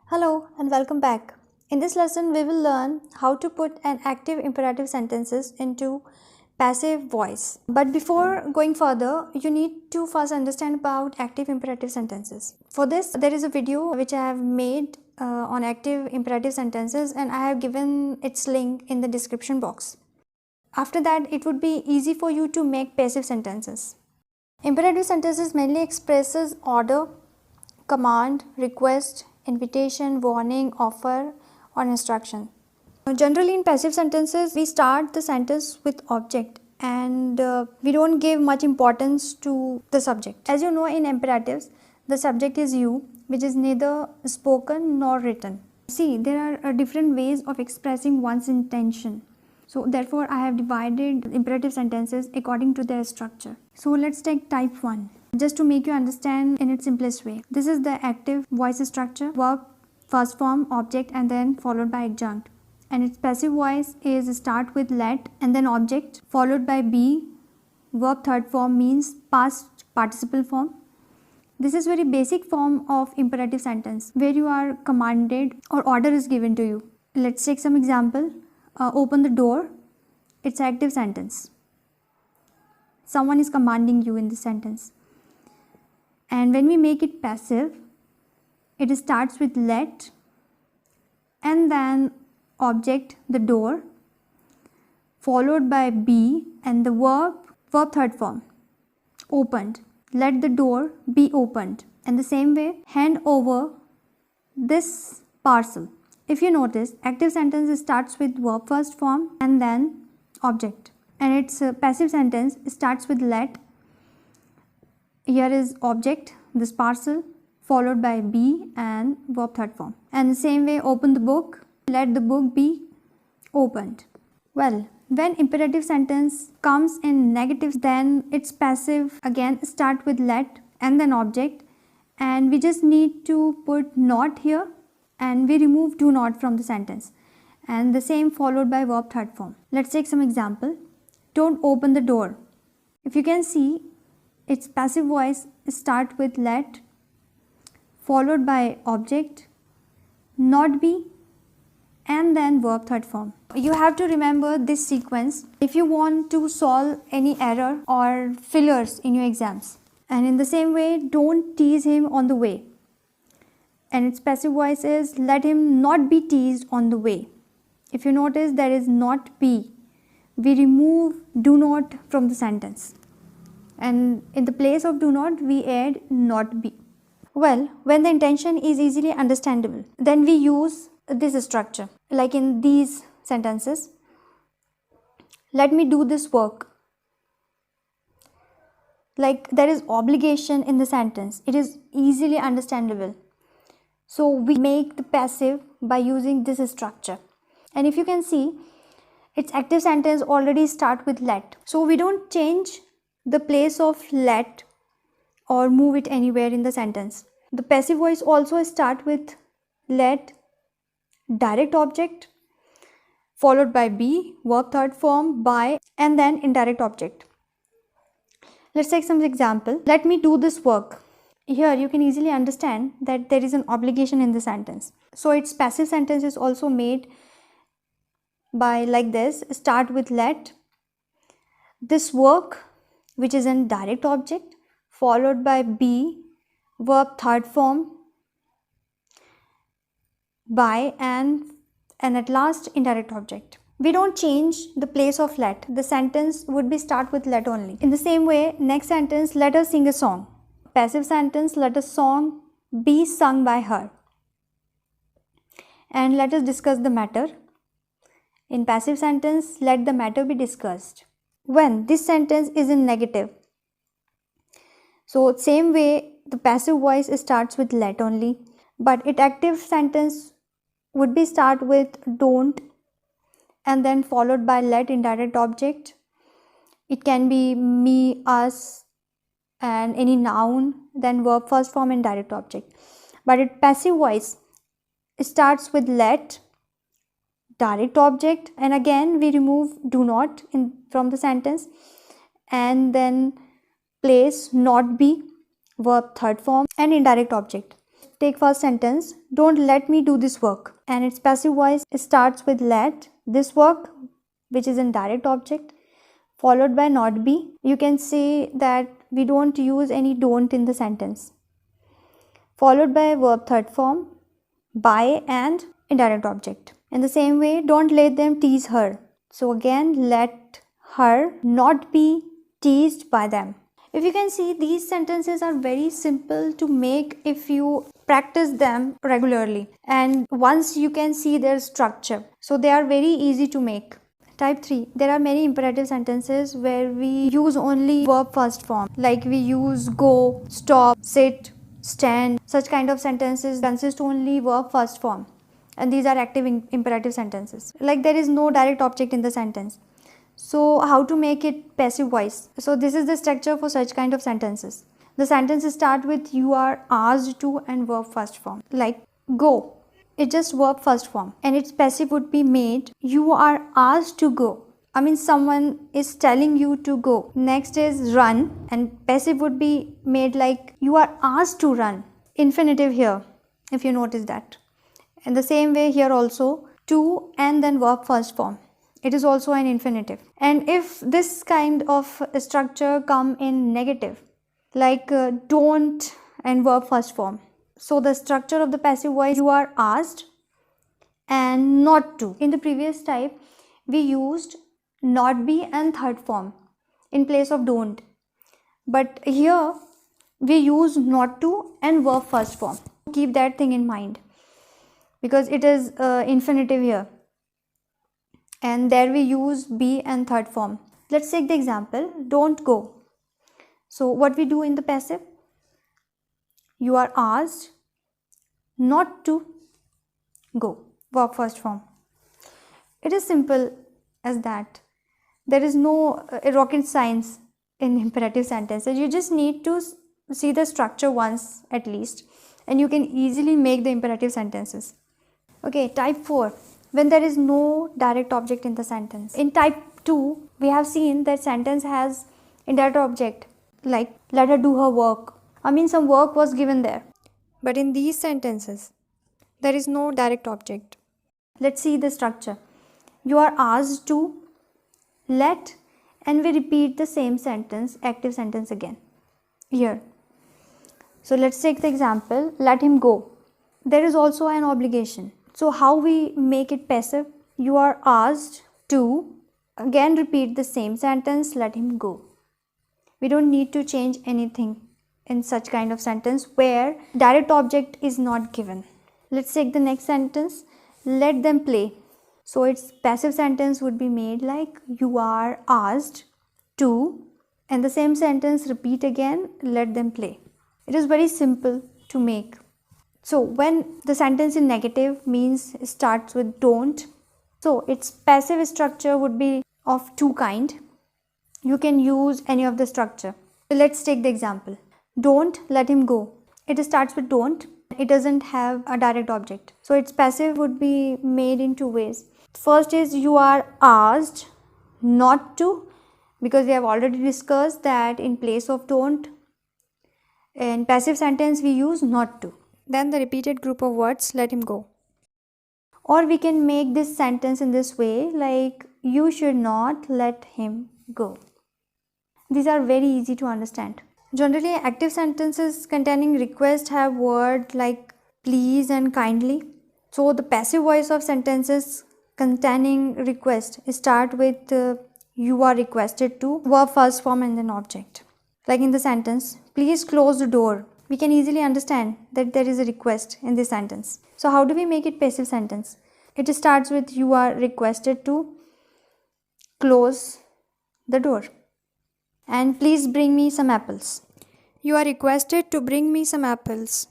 Hello and welcome back. In this lesson, we will learn how to put an active imperative sentences into passive voice. But before going further, you need to first understand about active imperative sentences. For this, there is a video which I have made on active imperative sentences, and I have given its link in the description box. After that, it would be easy for you to make passive sentences. Imperative sentences mainly expresses order, command, request, invitation, warning, offer, or instruction. Generally in passive sentences, we start the sentence with object and we don't give much importance to the subject. As you know, in imperatives, the subject is you, which is neither spoken nor written. See, there are different ways of expressing one's intention. So therefore, I have divided imperative sentences according to their structure. So let's take type 1. Just to make you understand in its simplest way. This is the active voice structure, verb, first form, object, and then followed by adjunct. And its passive voice is start with let and then object followed by be. Verb third form means past participle form. This is very basic form of imperative sentence where you are commanded or order is given to you. Let's take some example. Open the door. It's active sentence. Someone is commanding you in this sentence. And when we make it passive, it starts with let and then object the door followed by be and the verb third form opened. Let the door be opened. And the same way, hand over this parcel. If you notice, active sentence starts with verb first form and then object, and its passive sentence starts with let. Here is object, this parcel, followed by be and verb third form. And the same way, open the book, let the book be opened. Well, when imperative sentence comes in negative, then its passive again start with let and then object, and we just need to put not here and we remove do not from the sentence, and the same followed by verb third form. Let's take some example. Don't open the door. If you can see, its passive voice start with let followed by object, not be, and then verb third form. You have to remember this sequence if you want to solve any error or fillers in your exams. And in the same way, don't tease him on the way. And its passive voice is let him not be teased on the way. If you notice, there is not be. We remove do not from the sentence. And in the place of do not, we add not be. Well, when the intention is easily understandable, then we use this structure. Like in these sentences, let me do this work. Like there is obligation in the sentence. It is easily understandable. So we make the passive by using this structure. And if you can see, its active sentence already start with let. So we don't change the place of let or move it anywhere in the sentence. The passive voice also start with let, direct object, followed by be, verb third form, by, and then indirect object. Let's take some example. Let me do this work. Here you can easily understand that there is an obligation in the sentence. So its passive sentence is also made by like this, start with let, this work, which is in direct object, followed by be, verb third form, by, and at last indirect object. We don't change the place of let. The sentence would be start with let only. In the same way, next sentence, let us sing a song. Passive sentence, let a song be sung by her. And let us discuss the matter. In passive sentence, let the matter be discussed. When this sentence is in negative, so same way the passive voice starts with let only, but its active sentence would be start with don't and then followed by let indirect object. It can be me, us, and any noun, then verb first form and direct object. But its passive voice starts with let, direct object, and again we remove do not from the sentence, and then place not be, verb third form, and indirect object. take first sentence, don't let me do this work, and its passive voice starts with let. This work, which is in direct object, followed by not be. You can say that we don't use any don't in the sentence, followed by verb third form, by and indirect object. In the same way, don't let them tease her. So again, let her not be teased by them. If you can see, these sentences are very simple to make if you practice them regularly, and once you can see their structure, so they are very easy to make. Type 3. There are many imperative sentences where we use only verb first form, like we use go, stop, sit, stand. Such kind of sentences consist only verb first form, and these are active imperative sentences. Like there is no direct object in the sentence. So how to make it passive voice? So this is the structure for such kind of sentences. The sentences start with you are asked to and verb first form. Like go, it's just verb first form, and its passive would be made you are asked to go. I mean someone is telling you to go. Next is run, and passive would be made like you are asked to run. Infinitive here, if you notice that. In the same way here also, to and then verb first form. It is also an infinitive. And if this kind of structure come in negative, like don't and verb first form, so the structure of the passive voice, you are asked and not to. In the previous type, we used not be and third form in place of don't, but here we use not to and verb first form. Keep that thing in mind, because it is infinitive here, and there we use be and third form. Let's take the example, don't go. So what we do in the passive, you are asked not to go, verb first form. It is simple as that. There is no rocket science in imperative sentences. You just need to see the structure once at least, and you can easily make the imperative sentences. Okay, type 4, when there is no direct object in the sentence. In type 2, we have seen that sentence has indirect object, like let her do her work. I mean some work was given there. But in these sentences, there is no direct object. Let's see the structure. You are asked to, let, and we repeat the same sentence, active sentence again here. So let's take the example, let him go. There is also an obligation. So how we make it passive? You are asked to, again repeat the same sentence, let him go. We don't need to change anything in such kind of sentence where direct object is not given. Let's take the next sentence, let them play. So its passive sentence would be made like you are asked to, and the same sentence repeat again, let them play. It is very simple to make. So when the sentence in negative means starts with don't, so its passive structure would be of two kind. You can use any of the structure. So let's take the example, don't let him go. It starts with don't. It doesn't have a direct object, so its passive would be made in two ways. First is you are asked not to, because we have already discussed that in place of don't, in passive sentence we use not to. Then the repeated group of words, let him go. Or we can make this sentence in this way, like you should not let him go. These are very easy to understand. Generally, active sentences containing request have words like please and kindly. So the passive voice of sentences containing request start with you are requested to, verb first form and then object. Like in the sentence, please close the door. We can easily understand that there is a request in this sentence. So how do we make it passive sentence? It starts with you are requested to close the door. And please bring me some apples. You are requested to bring me some apples.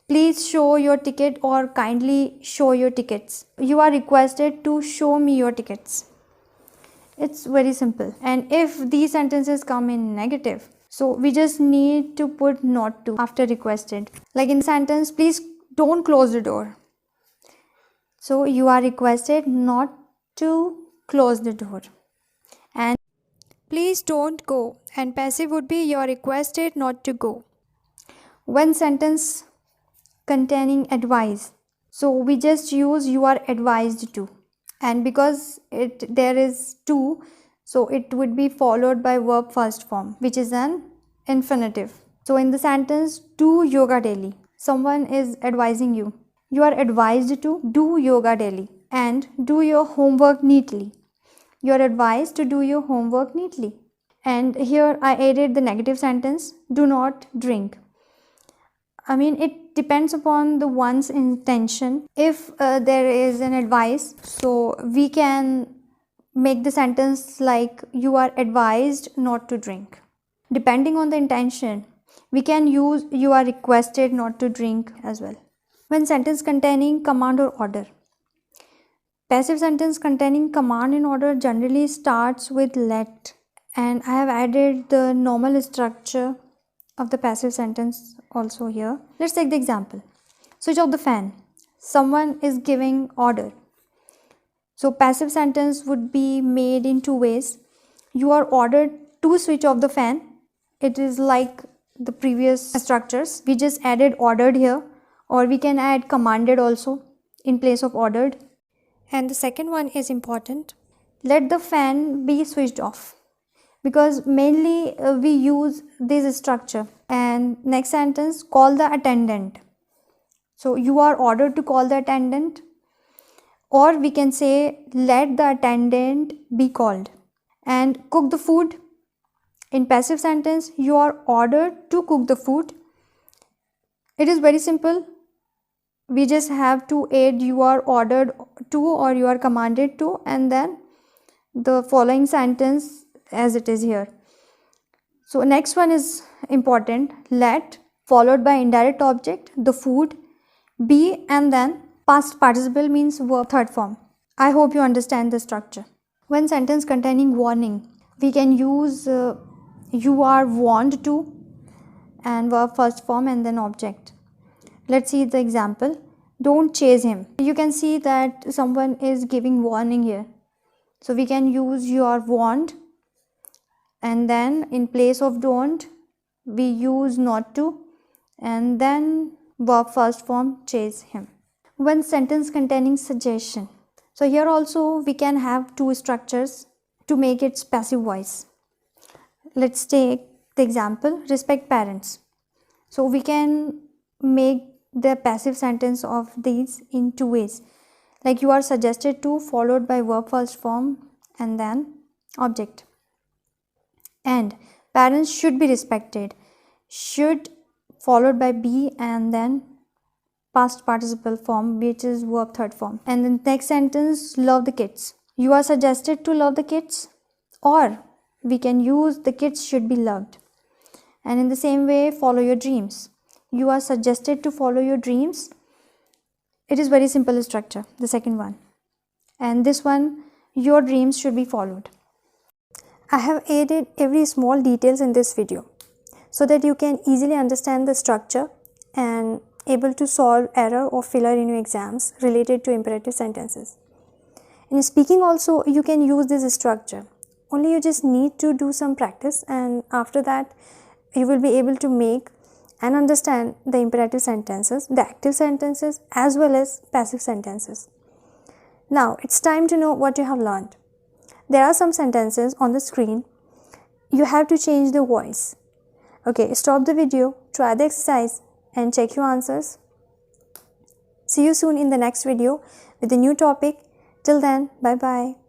Please show your ticket or kindly show your tickets. You are requested to show me your tickets. It's very simple. And if these sentences come in negative, so we just need to put not to after requested. Like in sentence, please don't close the door. So you are requested not to close the door. And please don't go, and passive would be you are requested not to go. When sentence containing advise. So we just use you are advised to, and because there is to, so it would be followed by verb first form, which is an infinitive. So in the sentence, do yoga daily, someone is advising you. You are advised to do yoga daily and do your homework neatly. You are advised to do your homework neatly. And here I added the negative sentence, do not drink. I mean, it depends upon the one's intention. If there is an advice, so we can make the sentence like you are advised not to drink. Depending on the intention, we can use you are requested not to drink as well. When sentence containing command or order. Passive sentence containing command and order generally starts with let, and I have added the normal structure of the passive sentence also here. Let's take the example. Switch off the fan. Someone is giving order. So passive sentence would be made in two ways. You are ordered to switch off the fan. It is like the previous structures. We just added ordered here, or we can add commanded also in place of ordered. And the second one is important. Let the fan be switched off, because mainly we use this structure. And next sentence, call the attendant. So you are ordered to call the attendant, or we can say let the attendant be called. And cook the food. In passive sentence, you are ordered to cook the food. It is very simple. We just have to add you are ordered to or you are commanded to, and then the following sentence as it is here. So next one is important. Let followed by indirect object, the food, be, and then past participle means verb third form. I hope you understand the structure. When sentence containing warning, we can use you are warned to and verb first form and then object. Let's see the example. Don't chase him. You can see that someone is giving warning here. So we can use you are warned, and then in place of don't, we use not to, and then verb first form chase him. When sentence containing suggestion. So here also we can have two structures to make its passive voice. Let's take the example, respect parents. So we can make the passive sentence of these in two ways, like you are suggested to followed by verb first form and then object. And parents should be respected, should followed by be and then past participle form, which is verb third form. And then next sentence, love the kids. You are suggested to love the kids, or we can use the kids should be loved. And in the same way, follow your dreams. You are suggested to follow your dreams. It is very simple structure, the second one. And this one, your dreams should be followed. I have added every small details in this video so that you can easily understand the structure and able to solve error or filler in your exams related to imperative sentences. In speaking also, you can use this structure. Only you just need to do some practice, and after that you will be able to make and understand the imperative sentences, the active sentences as well as passive sentences. Now it's time to know what you have learned. There are some sentences on the screen. You have to change the voice. Okay, stop the video, try the exercise and check your answers. See you soon in the next video with a new topic. Till then, bye bye.